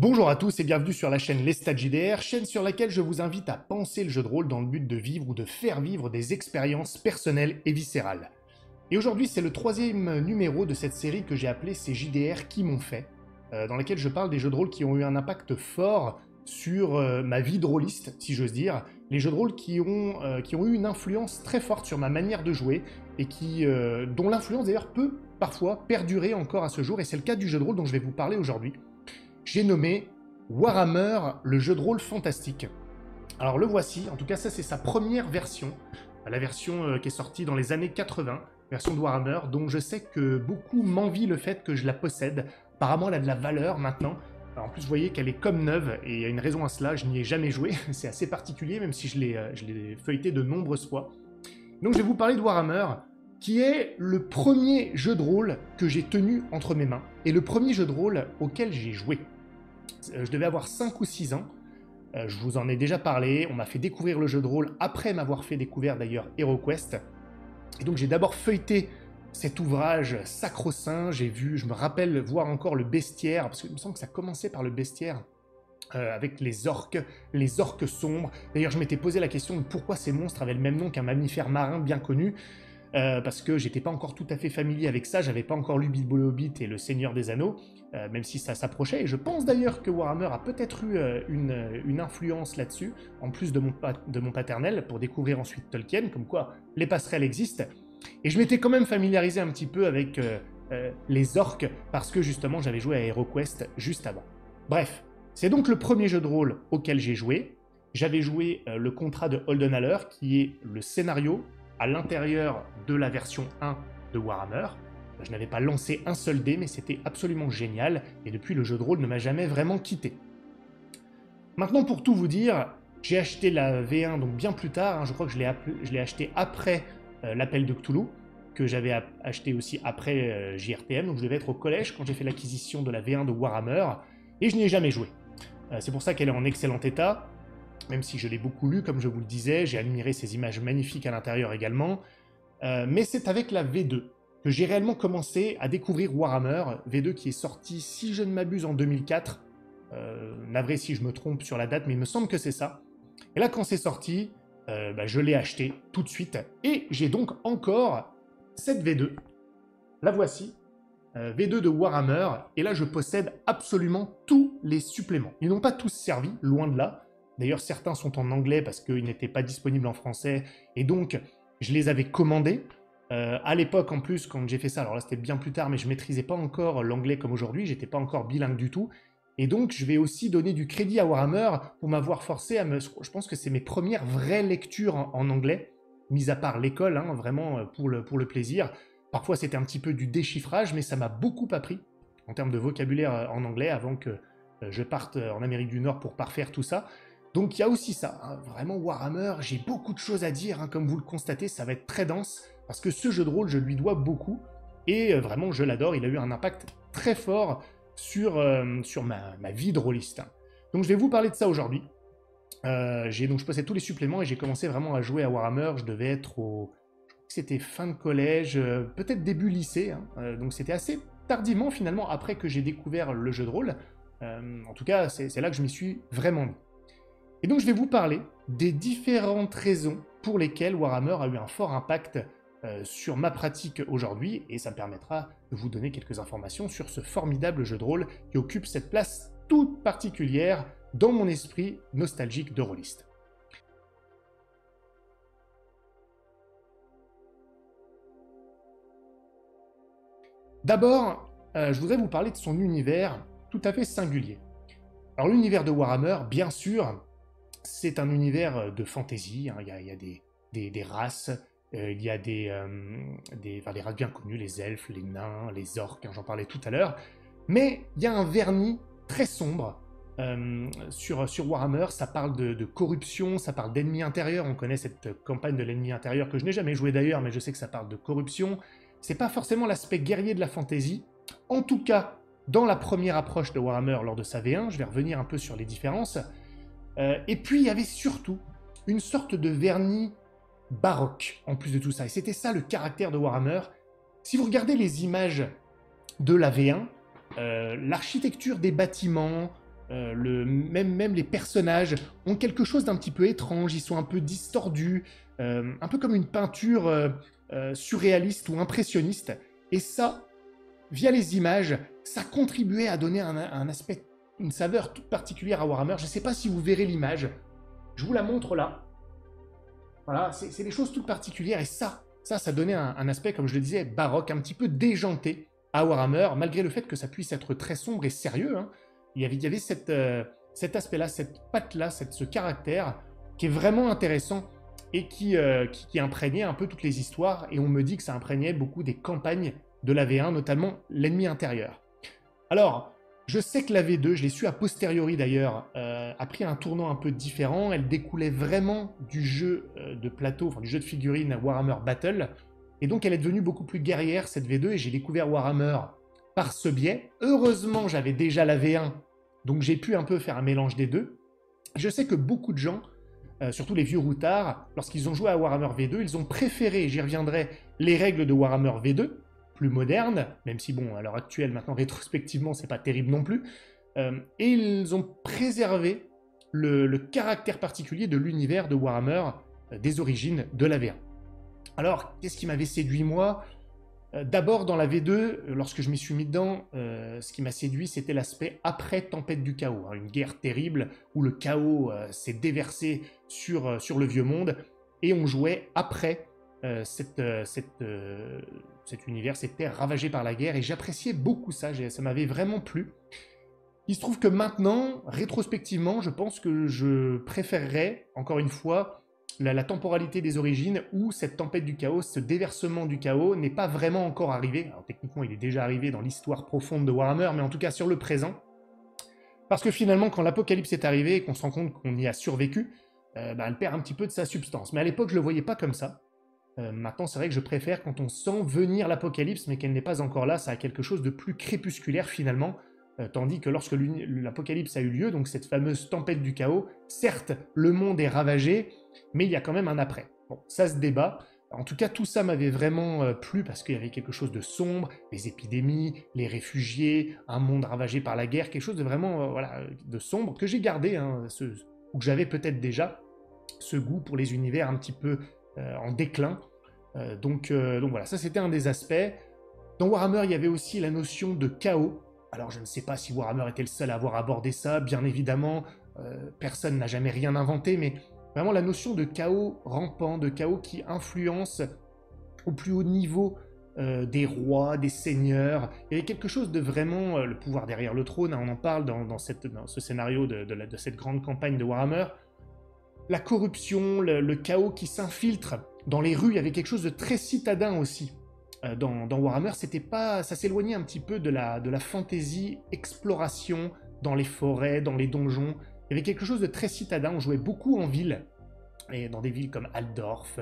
Bonjour à tous et bienvenue sur la chaîne Lestat JDR, chaîne sur laquelle je vous invite à penser le jeu de rôle dans le but de vivre ou de faire vivre des expériences personnelles et viscérales. Et aujourd'hui, c'est le troisième numéro de cette série que j'ai appelée ces JDR qui m'ont fait, dans laquelle je parle des jeux de rôle qui ont eu un impact fort sur ma vie de rôliste, si j'ose dire, les jeux de rôle qui ont eu une influence très forte sur ma manière de jouer et dont l'influence d'ailleurs peut parfois perdurer encore à ce jour, et c'est le cas du jeu de rôle dont je vais vous parler aujourd'hui. J'ai nommé Warhammer, le jeu de rôle fantastique. Alors le voici, en tout cas ça c'est sa première version, la version qui est sortie dans les années 80, version de Warhammer, dont je sais que beaucoup m'envient le fait que je la possède. Apparemment elle a de la valeur maintenant. Alors, en plus vous voyez qu'elle est comme neuve, et il y a une raison à cela, je n'y ai jamais joué, c'est assez particulier même si je l'ai feuilleté de nombreuses fois. Donc je vais vous parler de Warhammer, qui est le premier jeu de rôle que j'ai tenu entre mes mains, et le premier jeu de rôle auquel j'ai joué. Je devais avoir 5 ou 6 ans, je vous en ai déjà parlé, on m'a fait découvrir le jeu de rôle après m'avoir fait découvrir d'ailleurs HeroQuest. Et donc j'ai d'abord feuilleté cet ouvrage sacro-saint, je me rappelle voir encore le bestiaire, parce qu'il me semble que ça commençait par le bestiaire, avec les orques sombres. D'ailleurs je m'étais posé la question de pourquoi ces monstres avaient le même nom qu'un mammifère marin bien connu, parce que j'étais pas encore tout à fait familier avec ça, j'avais pas encore lu Bilbo le Hobbit et le Seigneur des Anneaux, même si ça s'approchait, et je pense d'ailleurs que Warhammer a peut-être eu une influence là-dessus, en plus de mon paternel, pour découvrir ensuite Tolkien, comme quoi les passerelles existent. Et je m'étais quand même familiarisé un petit peu avec les orques, parce que justement j'avais joué à HeroQuest juste avant. Bref, c'est donc le premier jeu de rôle auquel j'ai joué. J'avais joué le contrat de Holdenhaler, qui est le scénario à l'intérieur de la version 1 de Warhammer. Je n'avais pas lancé un seul dé, mais c'était absolument génial, et depuis le jeu de rôle ne m'a jamais vraiment quitté. Maintenant, pour tout vous dire, j'ai acheté la V1 donc bien plus tard, hein, je crois que je l'ai acheté après l'appel de Cthulhu, que j'avais acheté aussi après JRPM, donc je devais être au collège quand j'ai fait l'acquisition de la V1 de Warhammer, et je n'y ai jamais joué. C'est pour ça qu'elle est en excellent état, même si je l'ai beaucoup lu, comme je vous le disais, j'ai admiré ces images magnifiques à l'intérieur également, mais c'est avec la V2 que j'ai réellement commencé à découvrir Warhammer, V2 qui est sorti, si je ne m'abuse, en 2004, navré si je me trompe sur la date, mais il me semble que c'est ça. Et là, quand c'est sorti, je l'ai acheté tout de suite, et j'ai donc encore cette V2, la voici, V2 de Warhammer, et là je possède absolument tous les suppléments. Ils n'ont pas tous servi, loin de là. D'ailleurs, certains sont en anglais parce qu'ils n'étaient pas disponibles en français, et donc je les avais commandés. À l'époque, en plus, quand j'ai fait ça, alors là c'était bien plus tard, mais je maîtrisais pas encore l'anglais comme aujourd'hui, j'étais pas encore bilingue du tout, et donc je vais aussi donner du crédit à Warhammer pour m'avoir forcé à me... Je pense que c'est mes premières vraies lectures en anglais, mis à part l'école, hein, vraiment pour le plaisir. Parfois c'était un petit peu du déchiffrage, mais ça m'a beaucoup appris en termes de vocabulaire en anglais avant que je parte en Amérique du Nord pour parfaire tout ça. Donc il y a aussi ça, hein. Vraiment Warhammer, j'ai beaucoup de choses à dire, hein, comme vous le constatez, ça va être très dense, parce que ce jeu de rôle, je lui dois beaucoup, et vraiment je l'adore, il a eu un impact très fort sur ma vie de rôliste. Donc je vais vous parler de ça aujourd'hui. Je possède tous les suppléments, et j'ai commencé vraiment à jouer à Warhammer, je devais être c'était fin de collège, peut-être début lycée, hein, donc c'était assez tardivement finalement après que j'ai découvert le jeu de rôle. En tout cas, c'est là que je m'y suis vraiment mis. Et donc je vais vous parler des différentes raisons pour lesquelles Warhammer a eu un fort impact sur ma pratique aujourd'hui, et ça me permettra de vous donner quelques informations sur ce formidable jeu de rôle qui occupe cette place toute particulière dans mon esprit nostalgique de rôliste. D'abord, je voudrais vous parler de son univers tout à fait singulier. Alors l'univers de Warhammer, bien sûr, c'est un univers de fantasy, hein. Il y a des races, il y a des races bien connues, les elfes, les nains, les orques, hein, j'en parlais tout à l'heure, mais il y a un vernis très sombre sur Warhammer. Ça parle de corruption, ça parle d'ennemis intérieurs, on connaît cette campagne de l'ennemi intérieur que je n'ai jamais joué d'ailleurs, mais je sais que ça parle de corruption. C'est pas forcément l'aspect guerrier de la fantasy, en tout cas dans la première approche de Warhammer lors de sa V1, je vais revenir un peu sur les différences. Et puis il y avait surtout une sorte de vernis baroque en plus de tout ça, et c'était ça le caractère de Warhammer. Si vous regardez les images de la V1, l'architecture des bâtiments, même les personnages ont quelque chose d'un petit peu étrange, ils sont un peu distordus, un peu comme une peinture surréaliste ou impressionniste. Et ça, via les images, ça contribuait à donner un aspect, une saveur toute particulière à Warhammer. Je ne sais pas si vous verrez l'image, je vous la montre là. Voilà, c'est des choses toutes particulières et ça donnait un aspect, comme je le disais, baroque, un petit peu déjanté à Warhammer, malgré le fait que ça puisse être très sombre et sérieux. Hein. Il y avait cet aspect-là, cette patte-là, ce caractère qui est vraiment intéressant et qui imprégnait un peu toutes les histoires. Et on me dit que ça imprégnait beaucoup des campagnes de la V1, notamment l'ennemi intérieur. Alors, je sais que la V2, je l'ai su a posteriori d'ailleurs, a pris un tournant un peu différent. Elle découlait vraiment du jeu de plateau, enfin du jeu de figurines Warhammer Battle. Et donc elle est devenue beaucoup plus guerrière cette V2 et j'ai découvert Warhammer par ce biais. Heureusement, j'avais déjà la V1, donc j'ai pu un peu faire un mélange des deux. Je sais que beaucoup de gens, surtout les vieux routards, lorsqu'ils ont joué à Warhammer V2, ils ont préféré, j'y reviendrai, les règles de Warhammer V2, plus moderne, même si bon, à l'heure actuelle, maintenant rétrospectivement, c'est pas terrible non plus, et ils ont préservé le caractère particulier de l'univers de Warhammer des origines de la V1. Alors, qu'est-ce qui m'avait séduit moi? D'abord, dans la V2, lorsque je m'y suis mis dedans, ce qui m'a séduit, c'était l'aspect après Tempête du Chaos, hein, une guerre terrible où le chaos s'est déversé sur le vieux monde, et on jouait après cet univers, cette terre ravagée par la guerre, et j'appréciais beaucoup ça, ça m'avait vraiment plu. Il se trouve que maintenant, rétrospectivement, je pense que je préférerais, encore une fois, la temporalité des origines où cette tempête du chaos, ce déversement du chaos n'est pas vraiment encore arrivé. Alors techniquement, il est déjà arrivé dans l'histoire profonde de Warhammer, mais en tout cas sur le présent. Parce que finalement, quand l'apocalypse est arrivé et qu'on se rend compte qu'on y a survécu, elle perd un petit peu de sa substance. Mais à l'époque, je ne le voyais pas comme ça. Maintenant, c'est vrai que je préfère quand on sent venir l'apocalypse, mais qu'elle n'est pas encore là, ça a quelque chose de plus crépusculaire finalement. Tandis que lorsque l'apocalypse a eu lieu, donc cette fameuse tempête du chaos, certes, le monde est ravagé, mais il y a quand même un après. Bon, ça se débat. En tout cas, tout ça m'avait vraiment plu parce qu'il y avait quelque chose de sombre, les épidémies, les réfugiés, un monde ravagé par la guerre, quelque chose de vraiment voilà, de sombre que j'ai gardé, hein, ou que j'avais peut-être déjà, ce goût pour les univers un petit peu en déclin. Donc voilà, ça c'était un des aspects. Dans Warhammer, il y avait aussi la notion de chaos. Alors je ne sais pas si Warhammer était le seul à avoir abordé ça, bien évidemment, personne n'a jamais rien inventé, mais vraiment la notion de chaos rampant, de chaos qui influence au plus haut niveau des rois, des seigneurs. Il y avait quelque chose de vraiment le pouvoir derrière le trône, hein, on en parle dans ce scénario de cette grande campagne de Warhammer. La corruption, le chaos qui s'infiltre dans les rues, il y avait quelque chose de très citadin aussi. Dans Warhammer, ça s'éloignait un petit peu de la fantasy exploration dans les forêts, dans les donjons. Il y avait quelque chose de très citadin, on jouait beaucoup en ville, et dans des villes comme Altdorf,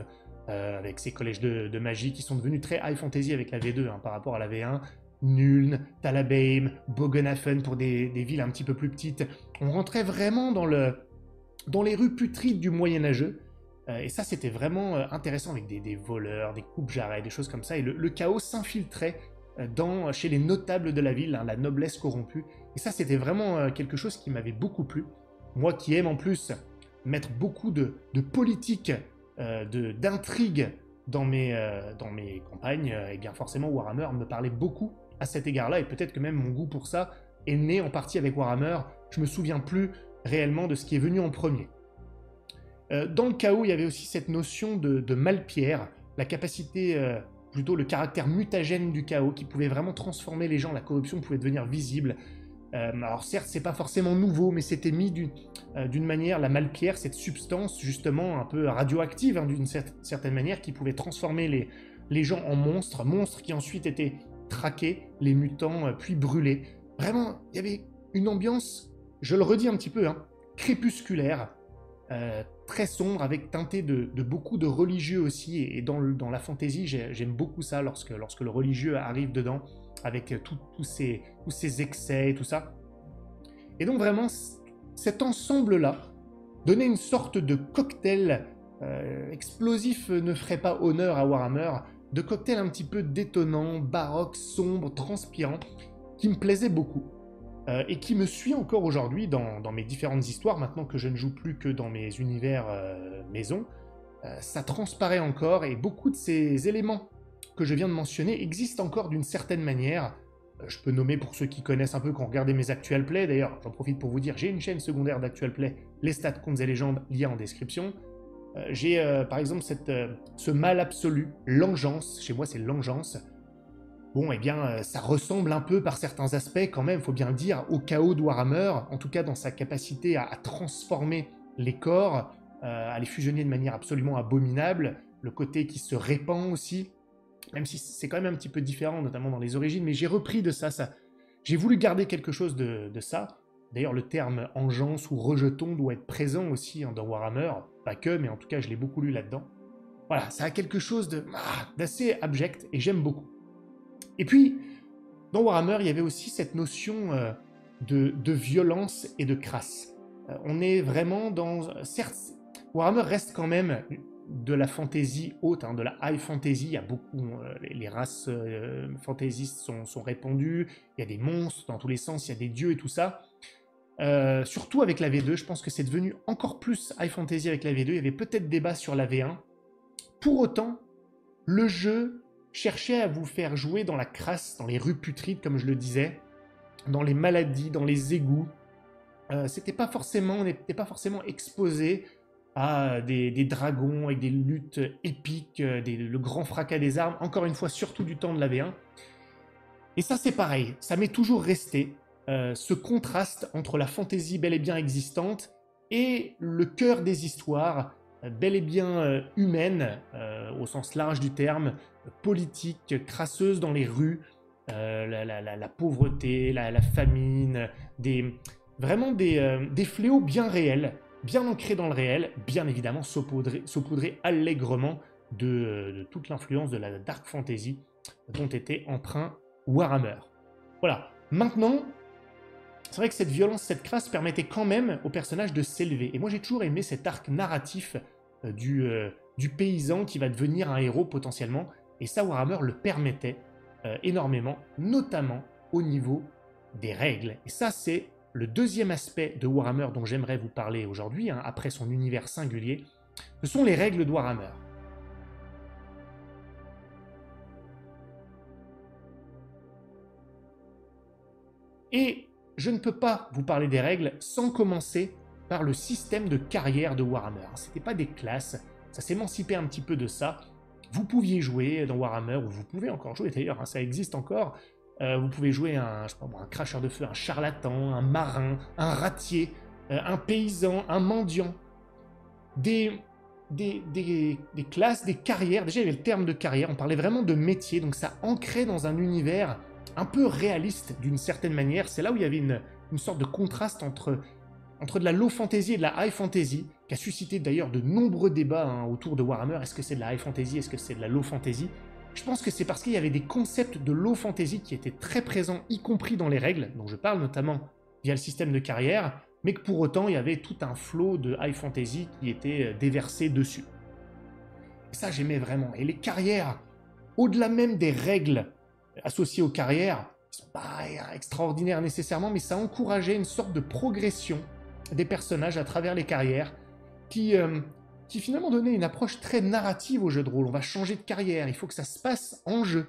avec ses collèges de magie qui sont devenus très high fantasy avec la V2 hein, par rapport à la V1. Nuln, Talabheim, Bogenhafen pour des villes un petit peu plus petites. On rentrait vraiment dans les rues putrides du Moyen-Âgeux. Et ça, c'était vraiment intéressant avec des voleurs, des coupe-jarrets, des choses comme ça. Et le chaos s'infiltrait chez les notables de la ville, hein, la noblesse corrompue. Et ça, c'était vraiment quelque chose qui m'avait beaucoup plu. Moi qui aime en plus mettre beaucoup de politique, d'intrigue dans mes campagnes, et bien forcément Warhammer me parlait beaucoup à cet égard-là. Et peut-être que même mon goût pour ça est né en partie avec Warhammer. Je me souviens plus réellement de ce qui est venu en premier. Dans le chaos, il y avait aussi cette notion de Malpierre, la capacité, plutôt le caractère mutagène du chaos, qui pouvait vraiment transformer les gens, la corruption pouvait devenir visible. Alors certes, c'est pas forcément nouveau, mais c'était mis d'une manière, la Malpierre, cette substance justement un peu radioactive, hein, d'une certaine manière, qui pouvait transformer les gens en monstres qui ensuite étaient traqués, les mutants, puis brûlés. Vraiment, il y avait une ambiance, je le redis un petit peu, hein, crépusculaire, très sombre, avec teinté de beaucoup de religieux aussi, et dans la fantasy, j'aime beaucoup ça, lorsque le religieux arrive dedans, avec tous ces excès et tout ça. Et donc vraiment, cet ensemble-là donnait une sorte de cocktail explosif, ne ferait pas honneur à Warhammer, de cocktail un petit peu détonnant, baroque, sombre, transpirant, qui me plaisait beaucoup. et qui me suit encore aujourd'hui dans mes différentes histoires, maintenant que je ne joue plus que dans mes univers maison. Ça transparaît encore, et beaucoup de ces éléments que je viens de mentionner existent encore d'une certaine manière. Je peux nommer, pour ceux qui connaissent un peu, quand regardez mes actual plays, d'ailleurs j'en profite pour vous dire, j'ai une chaîne secondaire d'actual play, les stats, contes et légendes, lien en description. J'ai par exemple ce mal absolu, l'engeance, chez moi c'est l'engeance. Bon, eh bien, ça ressemble un peu par certains aspects, quand même, faut bien le dire, au chaos de Warhammer, en tout cas dans sa capacité à transformer les corps, à les fusionner de manière absolument abominable, le côté qui se répand aussi, même si c'est quand même un petit peu différent, notamment dans les origines, mais j'ai repris de ça. J'ai voulu garder quelque chose de ça. D'ailleurs, le terme engeance ou rejeton doit être présent aussi dans Warhammer, pas que, mais en tout cas, je l'ai beaucoup lu là-dedans. Voilà, ça a quelque chose d'assez abject, et j'aime beaucoup. Et puis, dans Warhammer, il y avait aussi cette notion de violence et de crasse. On est vraiment dans... Certes, Warhammer reste quand même de la fantasy haute, de la high fantasy. Il y a beaucoup... les races fantaisistes sont répandues, il y a des monstres dans tous les sens, il y a des dieux et tout ça. Surtout avec la V2, je pense que c'est devenu encore plus high fantasy avec la V2. Il y avait peut-être débat sur la V1. Pour autant, le jeu cherchait à vous faire jouer dans la crasse, dans les rues putrides, comme je le disais, dans les maladies, dans les égouts. On n'était pas forcément exposé à des dragons avec des luttes épiques, le grand fracas des armes, encore une fois, surtout du temps de la V1. Et ça, c'est pareil, ça m'est toujours resté, ce contraste entre la fantaisie bel et bien existante et le cœur des histoires, bel et bien humaine, au sens large du terme, politique, crasseuse dans les rues, la pauvreté, la famine, vraiment des fléaux bien réels, bien ancrés dans le réel, bien évidemment saupoudrés allègrement de toute l'influence de la dark fantasy dont était empreint Warhammer. Voilà, maintenant, c'est vrai que cette violence, cette crasse permettait quand même au personnage de s'élever. Et moi j'ai toujours aimé cet arc narratif du paysan qui va devenir un héros potentiellement. Et ça, Warhammer le permettait énormément, notamment au niveau des règles. Et ça, c'est le deuxième aspect de Warhammer dont j'aimerais vous parler aujourd'hui, après son univers singulier. Ce sont les règles de Warhammer. Et je ne peux pas vous parler des règles sans commencer par le système de carrière de Warhammer. Ce n'était pas des classes, ça s'émancipait un petit peu de ça. Vous pouviez jouer dans Warhammer, ou vous pouvez encore jouer d'ailleurs, ça existe encore. Vous pouvez jouer un cracheur de feu, un charlatan, un marin, un ratier, un paysan, un mendiant. Des classes, des carrières. Déjà, il y avait le terme de carrière, on parlait vraiment de métier, donc ça ancrait dans un univers un peu réaliste d'une certaine manière. C'est là où il y avait une sorte de contraste entre de la low fantasy et de la high fantasy, qui a suscité d'ailleurs de nombreux débats autour de Warhammer. Est-ce que c'est de la high fantasy? Est-ce que c'est de la low fantasy? Je pense que c'est parce qu'il y avait des concepts de low fantasy qui étaient très présents, y compris dans les règles, dont je parle notamment via le système de carrière, mais que pour autant, il y avait tout un flot de high fantasy qui était déversé dessus. Et ça, j'aimais vraiment. Et les carrières, au-delà même des règles associées aux carrières, ne sont pas extraordinaires nécessairement, mais ça encourageait une sorte de progression des personnages à travers les carrières qui finalement donnait une approche très narrative au jeu de rôle. On va changer de carrière, il faut que ça se passe en jeu.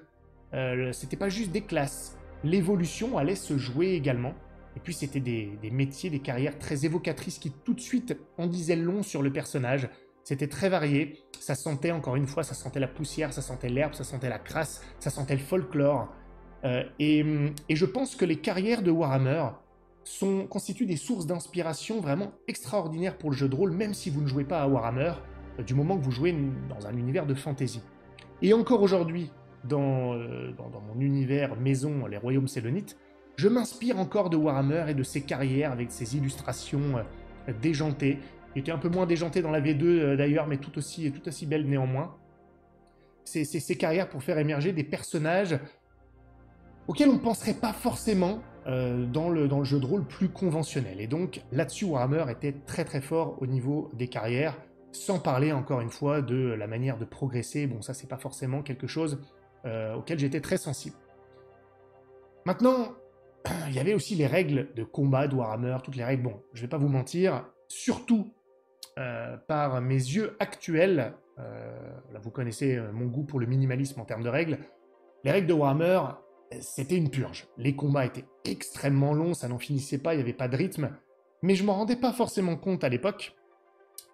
C'était pas juste des classes. L'évolution allait se jouer également. Et puis c'était des métiers, des carrières très évocatrices qui tout de suite en disaient long sur le personnage. C'était très varié. Ça sentait, encore une fois, ça sentait la poussière, ça sentait l'herbe, ça sentait la crasse, ça sentait le folklore. Et je pense que les carrières de Warhammer constituent des sources d'inspiration vraiment extraordinaires pour le jeu de rôle, même si vous ne jouez pas à Warhammer, du moment que vous jouez dans un univers de fantasy. Et encore aujourd'hui, dans mon univers maison, les Royaumes Sélonites, je m'inspire encore de Warhammer et de ses carrières avec ses illustrations déjantées, qui étaient un peu moins déjantées dans la V2 d'ailleurs, mais tout aussi belles néanmoins. Ces carrières pour faire émerger des personnages auxquels on ne penserait pas forcément dans le jeu de rôle plus conventionnel. Et donc là-dessus, Warhammer était très très fort au niveau des carrières, sans parler encore une fois de la manière de progresser. Bon, ça c'est pas forcément quelque chose auquel j'étais très sensible. Maintenant, il y avait aussi les règles de combat de Warhammer, toutes les règles, bon, je vais pas vous mentir, surtout par mes yeux actuels, là vous connaissez mon goût pour le minimalisme en termes de règles, les règles de Warhammer, c'était une purge. Les combats étaient extrêmement longs, ça n'en finissait pas, il n'y avait pas de rythme, mais je m'en rendais pas forcément compte à l'époque,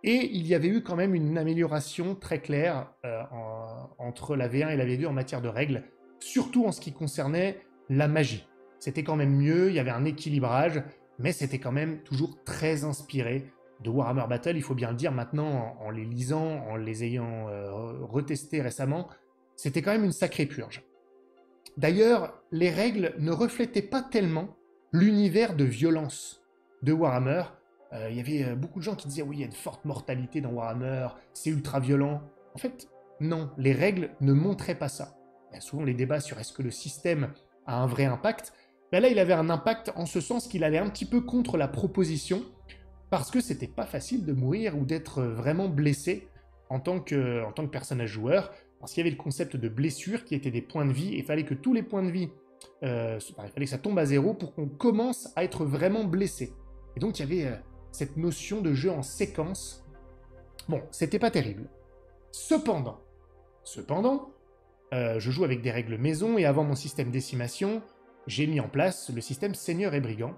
et il y avait eu quand même une amélioration très claire entre la V1 et la V2 en matière de règles, surtout en ce qui concernait la magie. C'était quand même mieux, il y avait un équilibrage, mais c'était quand même toujours très inspiré de Warhammer Battle, il faut bien le dire maintenant, en les lisant, en les ayant retestés récemment, c'était quand même une sacrée purge. D'ailleurs, les règles ne reflétaient pas tellement l'univers de violence de Warhammer. Il y avait beaucoup de gens qui disaient « oui, il y a une forte mortalité dans Warhammer, c'est ultra violent ». En fait, non, les règles ne montraient pas ça. Il y a souvent les débats sur est-ce que le système a un vrai impact. Ben là, il avait un impact en ce sens qu'il allait un petit peu contre la proposition, parce que c'était pas facile de mourir ou d'être vraiment blessé en tant que personnage joueur, parce qu'il y avait le concept de blessure qui était des points de vie, et il fallait que tous les points de vie, il fallait que ça tombe à zéro pour qu'on commence à être vraiment blessé. Et donc il y avait cette notion de jeu en séquence. Bon, c'était pas terrible. Cependant, je joue avec des règles maison, et avant mon système décimation, j'ai mis en place le système Seigneur et Brigand.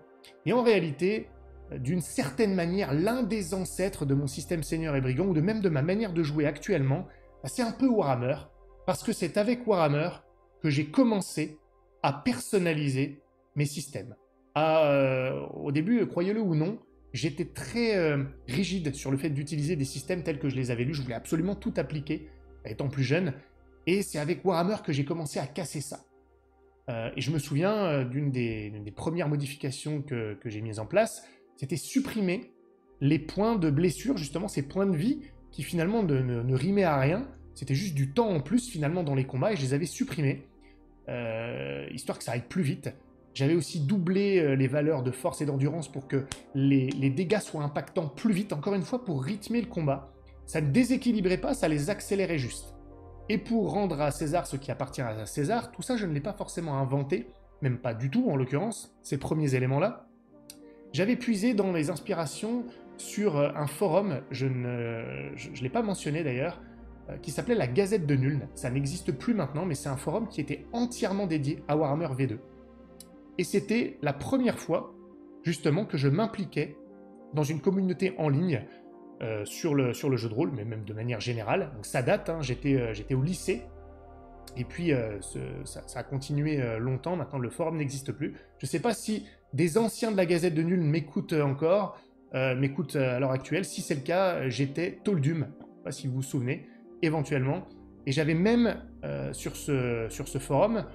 Et en réalité, d'une certaine manière, l'un des ancêtres de mon système Seigneur et Brigand, ou de même de ma manière de jouer actuellement, c'est un peu Warhammer, parce que c'est avec Warhammer que j'ai commencé à personnaliser mes systèmes. Au début, croyez-le ou non, j'étais très rigide sur le fait d'utiliser des systèmes tels que je les avais lus. Je voulais absolument tout appliquer, étant plus jeune. Et c'est avec Warhammer que j'ai commencé à casser ça. Et je me souviens d'une des premières modifications que j'ai mises en place, c'était supprimer les points de blessure, justement ces points de vie qui finalement ne rimaient à rien. C'était juste du temps en plus finalement dans les combats, et je les avais supprimés, histoire que ça aille plus vite. J'avais aussi doublé les valeurs de force et d'endurance pour que les dégâts soient impactants plus vite, encore une fois pour rythmer le combat. Ça ne déséquilibrait pas, ça les accélérait juste. Et pour rendre à César ce qui appartient à César, tout ça je ne l'ai pas forcément inventé, même pas du tout en l'occurrence, ces premiers éléments-là. J'avais puisé dans les inspirations sur un forum, je ne l'ai pas mentionné d'ailleurs, qui s'appelait la Gazette de Nuln. Ça n'existe plus maintenant, mais c'est un forum qui était entièrement dédié à Warhammer V2. Et c'était la première fois, justement, que je m'impliquais dans une communauté en ligne sur le jeu de rôle, mais même de manière générale. Donc ça date, hein, j'étais au lycée, et puis ça a continué longtemps. Maintenant, le forum n'existe plus. Je ne sais pas si des anciens de la Gazette de Nuln m'écoutent encore, m'écoutent à l'heure actuelle. Si c'est le cas, j'étais Toldum, je ne sais pas si vous vous souvenez, éventuellement. Et j'avais même, sur ce forum,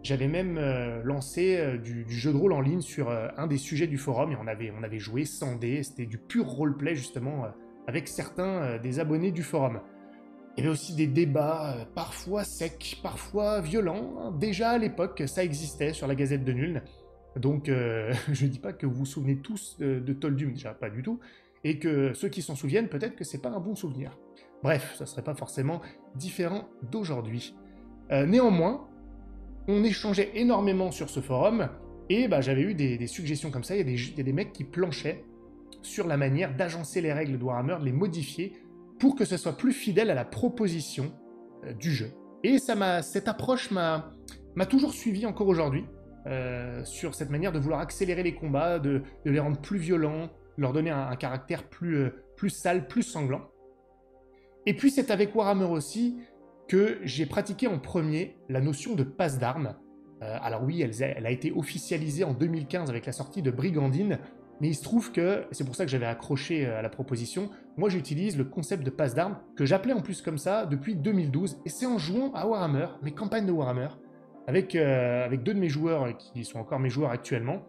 j'avais même lancé du jeu de rôle en ligne sur un des sujets du forum, et on avait joué sans dés, c'était du pur roleplay justement, avec certains des abonnés du forum. Il y avait aussi des débats parfois secs, parfois violents, hein. Déjà à l'époque, ça existait sur la Gazette de Nuln. Donc je ne dis pas que vous vous souvenez tous de Toldum, déjà pas du tout, et que ceux qui s'en souviennent, peut-être que c'est pas un bon souvenir. Bref, ça serait pas forcément différent d'aujourd'hui. Néanmoins, on échangeait énormément sur ce forum, et bah, j'avais eu des suggestions comme ça. Il y a des mecs qui planchaient sur la manière d'agencer les règles de Warhammer, de les modifier, pour que ce soit plus fidèle à la proposition du jeu. Et cette approche m'a toujours suivi encore aujourd'hui, sur cette manière de vouloir accélérer les combats, de les rendre plus violents, de leur donner un caractère plus sale, plus sanglant. Et puis c'est avec Warhammer aussi que j'ai pratiqué en premier la notion de passe d'armes. Alors oui, elle a été officialisée en 2015 avec la sortie de Brigandine, mais il se trouve que, c'est pour ça que j'avais accroché à la proposition, moi j'utilise le concept de passe d'armes, que j'appelais en plus comme ça depuis 2012, et c'est en jouant à Warhammer, mes campagnes de Warhammer, avec deux de mes joueurs qui sont encore mes joueurs actuellement.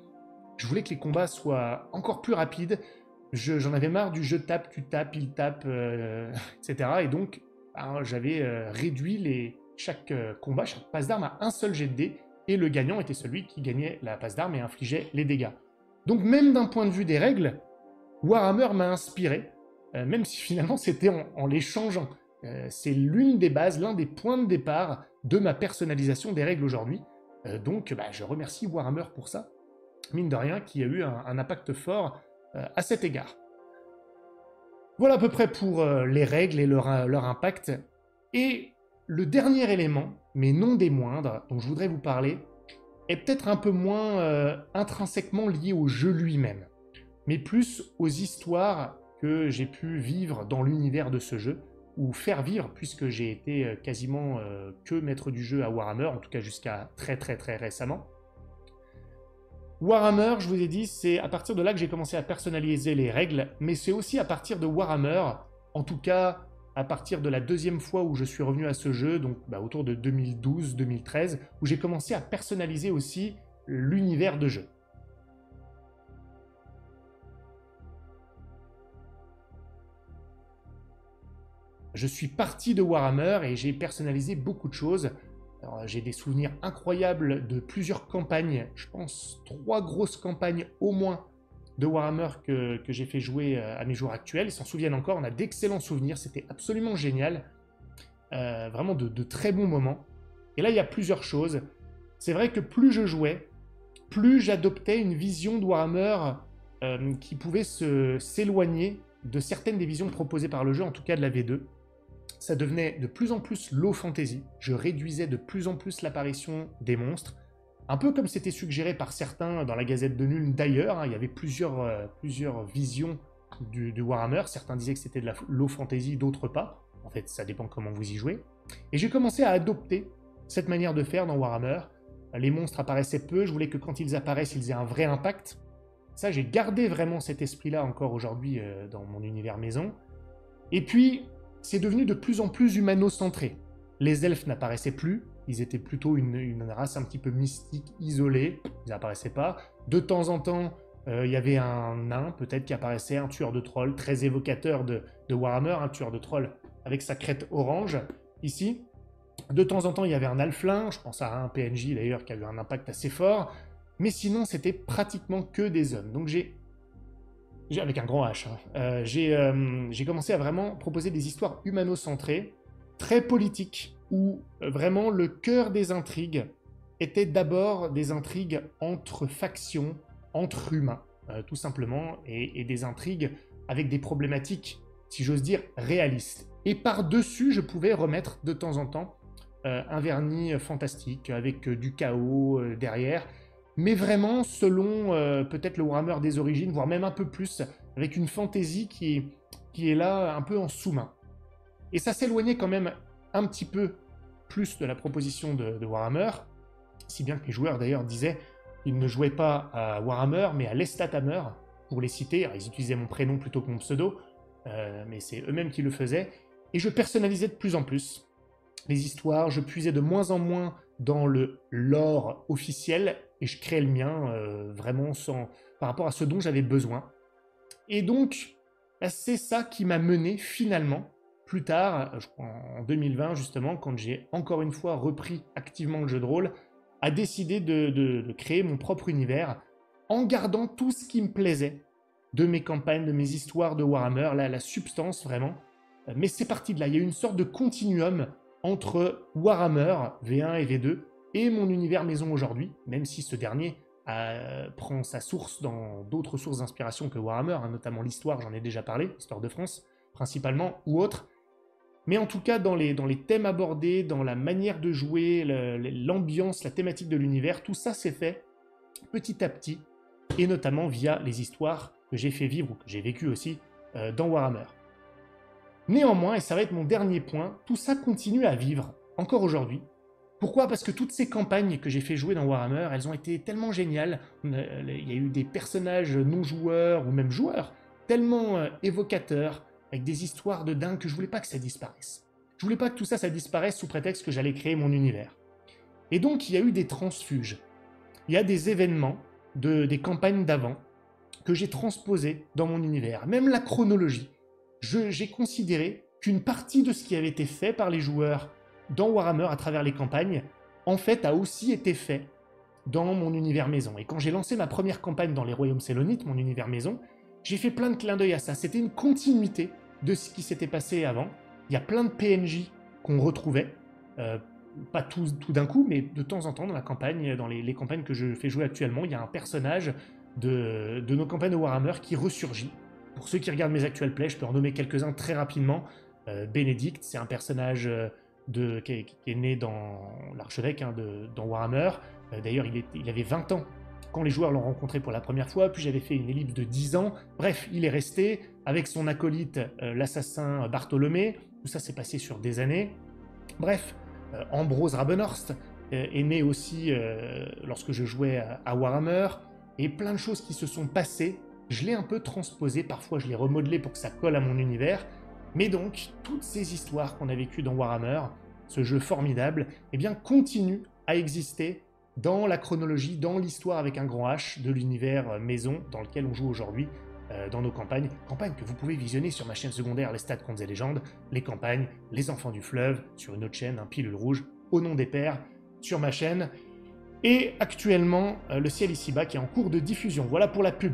Je voulais que les combats soient encore plus rapides, j'en avais marre du je tape, tu tapes, il tape, etc. Et donc, j'avais réduit chaque combat, chaque passe d'armes à un seul jet de dés, et le gagnant était celui qui gagnait la passe d'armes et infligeait les dégâts. Donc même d'un point de vue des règles, Warhammer m'a inspiré, même si finalement c'était en les changeant. C'est l'une des bases, l'un des points de départ de ma personnalisation des règles aujourd'hui. Donc je remercie Warhammer pour ça. mine de rien, qui a eu un impact fort à cet égard. Voilà à peu près pour les règles et leur impact. Et le dernier élément, mais non des moindres, dont je voudrais vous parler, est peut-être un peu moins intrinsèquement lié au jeu lui-même, mais plus aux histoires que j'ai pu vivre dans l'univers de ce jeu, ou faire vivre, puisque j'ai été quasiment que maître du jeu à Warhammer, en tout cas jusqu'à très très très récemment. Warhammer, je vous ai dit, c'est à partir de là que j'ai commencé à personnaliser les règles, mais c'est aussi à partir de Warhammer, en tout cas à partir de la deuxième fois où je suis revenu à ce jeu, donc autour de 2012-2013, où j'ai commencé à personnaliser aussi l'univers de jeu. Je suis parti de Warhammer et j'ai personnalisé beaucoup de choses. J'ai des souvenirs incroyables de plusieurs campagnes, je pense 3 grosses campagnes au moins de Warhammer que j'ai fait jouer à mes jours actuels. Ils s'en souviennent encore, on a d'excellents souvenirs, c'était absolument génial. Vraiment de très bons moments. Et là, il y a plusieurs choses. C'est vrai que plus je jouais, plus j'adoptais une vision de Warhammer qui pouvait s'éloigner de certaines des visions proposées par le jeu, en tout cas de la V2. Ça devenait de plus en plus low fantasy, je réduisais de plus en plus l'apparition des monstres, un peu comme c'était suggéré par certains dans la Gazette de Nuln d'ailleurs, hein, il y avait plusieurs visions du Warhammer, certains disaient que c'était de la low fantasy, d'autres pas, en fait ça dépend comment vous y jouez, et j'ai commencé à adopter cette manière de faire dans Warhammer. Les monstres apparaissaient peu, je voulais que quand ils apparaissent, ils aient un vrai impact. Ça, j'ai gardé vraiment cet esprit-là encore aujourd'hui dans mon univers maison. Et puis, c'est devenu de plus en plus humano-centré. Les elfes n'apparaissaient plus, ils étaient plutôt une race un petit peu mystique, isolée, ils n'apparaissaient pas. De temps en temps, il y avait un nain, peut-être, qui apparaissait, un tueur de trolls, très évocateur de Warhammer, un tueur de trolls avec sa crête orange, ici. De temps en temps, il y avait un alflin, je pense à un PNJ d'ailleurs qui a eu un impact assez fort, mais sinon, c'était pratiquement que des hommes. Donc avec un grand H, hein. J'ai commencé à vraiment proposer des histoires humano-centrées, très politiques, où vraiment le cœur des intrigues était d'abord des intrigues entre factions, entre humains, tout simplement, et des intrigues avec des problématiques, si j'ose dire, réalistes. Et par-dessus, je pouvais remettre de temps en temps un vernis fantastique, avec du chaos derrière, mais vraiment selon peut-être le Warhammer des origines, voire même un peu plus, avec une fantaisie qui est là un peu en sous-main. Et ça s'éloignait quand même un petit peu plus de la proposition de Warhammer, si bien que les joueurs d'ailleurs disaient qu'ils ne jouaient pas à Warhammer, mais à l'Estatammer, pour les citer. Alors, ils utilisaient mon prénom plutôt que mon pseudo, mais c'est eux-mêmes qui le faisaient. Et je personnalisais de plus en plus les histoires, je puisais de moins en moins dans le lore officiel, et je créais le mien vraiment par rapport à ce dont j'avais besoin. Et donc, c'est ça qui m'a mené finalement, plus tard, je crois en 2020 justement, quand j'ai encore une fois repris activement le jeu de rôle, à décider de créer mon propre univers, en gardant tout ce qui me plaisait de mes campagnes, de mes histoires de Warhammer, la substance vraiment. Mais c'est parti de là, il y a une sorte de continuum entre Warhammer V1 et V2 et mon univers maison aujourd'hui, même si ce dernier prend sa source dans d'autres sources d'inspiration que Warhammer, hein, notamment l'histoire, j'en ai déjà parlé, l'histoire de France principalement, ou autre. Mais en tout cas, dans les thèmes abordés, dans la manière de jouer, l'ambiance, la thématique de l'univers, tout ça s'est fait petit à petit, et notamment via les histoires que j'ai fait vivre, ou que j'ai vécues aussi, dans Warhammer. Néanmoins, et ça va être mon dernier point, tout ça continue à vivre, encore aujourd'hui. Pourquoi? Parce que toutes ces campagnes que j'ai fait jouer dans Warhammer, elles ont été tellement géniales. Il y a eu des personnages non-joueurs, ou même joueurs, tellement évocateurs, avec des histoires de dingue que je voulais pas que ça disparaisse. Je voulais pas que tout ça, ça disparaisse sous prétexte que j'allais créer mon univers. Et donc, il y a eu des transfuges. Il y a des événements, des campagnes d'avant, que j'ai transposés dans mon univers. Même la chronologie. J'ai considéré qu'une partie de ce qui avait été fait par les joueurs dans Warhammer à travers les campagnes, en fait, a aussi été fait dans mon univers maison. Et quand j'ai lancé ma première campagne dans les Royaumes Sélonites, mon univers maison, j'ai fait plein de clins d'œil à ça. C'était une continuité de ce qui s'était passé avant. Il y a plein de PNJ qu'on retrouvait, pas tout d'un coup, mais de temps en temps dans la campagne, dans les campagnes que je fais jouer actuellement, il y a un personnage de nos campagnes de Warhammer qui ressurgit. Pour ceux qui regardent mes actuels plays, je peux en nommer quelques-uns très rapidement. Bénédicte, c'est un personnage qui est né dans l'archevêque hein, dans Warhammer. D'ailleurs, il avait 20 ans quand les joueurs l'ont rencontré pour la première fois, puis j'avais fait une ellipse de 10 ans. Bref, il est resté avec son acolyte, l'assassin Bartholomé. Tout ça s'est passé sur des années. Bref, Ambrose Rabenhorst est né aussi lorsque je jouais à Warhammer, et plein de choses qui se sont passées. Je l'ai un peu transposé, parfois je l'ai remodelé pour que ça colle à mon univers, mais donc toutes ces histoires qu'on a vécues dans Warhammer, ce jeu formidable, eh bien continuent à exister dans la chronologie, dans l'histoire avec un grand H de l'univers maison dans lequel on joue aujourd'hui dans nos campagnes que vous pouvez visionner sur ma chaîne secondaire Les Stats, Contes et Légendes, les campagnes, les enfants du fleuve, sur une autre chaîne, un pilule rouge, au nom des pères, sur ma chaîne, et actuellement le ciel ici-bas qui est en cours de diffusion. Voilà pour la pub.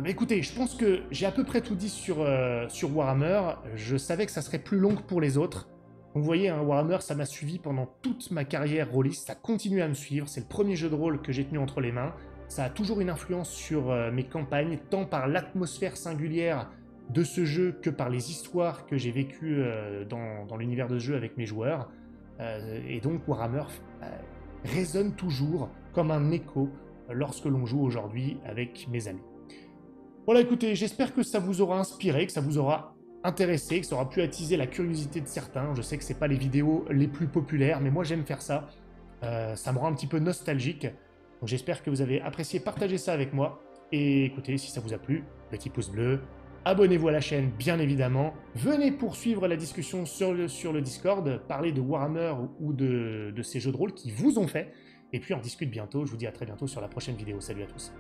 Écoutez, je pense que j'ai à peu près tout dit sur Warhammer. Je savais que ça serait plus long que pour les autres. Donc vous voyez, hein, Warhammer, ça m'a suivi pendant toute ma carrière rôliste, ça continue à me suivre, c'est le premier jeu de rôle que j'ai tenu entre les mains. Ça a toujours une influence sur mes campagnes, tant par l'atmosphère singulière de ce jeu que par les histoires que j'ai vécues dans l'univers de ce jeu avec mes joueurs. Et donc Warhammer résonne toujours comme un écho lorsque l'on joue aujourd'hui avec mes amis. Voilà, écoutez, j'espère que ça vous aura inspiré, que ça vous aura intéressé, que ça aura pu attiser la curiosité de certains. Je sais que c'est pas les vidéos les plus populaires, mais moi j'aime faire ça. Ça me rend un petit peu nostalgique. Donc j'espère que vous avez apprécié partager ça avec moi. Et écoutez, si ça vous a plu, petit pouce bleu, abonnez-vous à la chaîne bien évidemment. Venez poursuivre la discussion sur le Discord, parler de Warhammer ou de ces jeux de rôle qui vous ont fait. Et puis on discute bientôt. Je vous dis à très bientôt sur la prochaine vidéo. Salut à tous.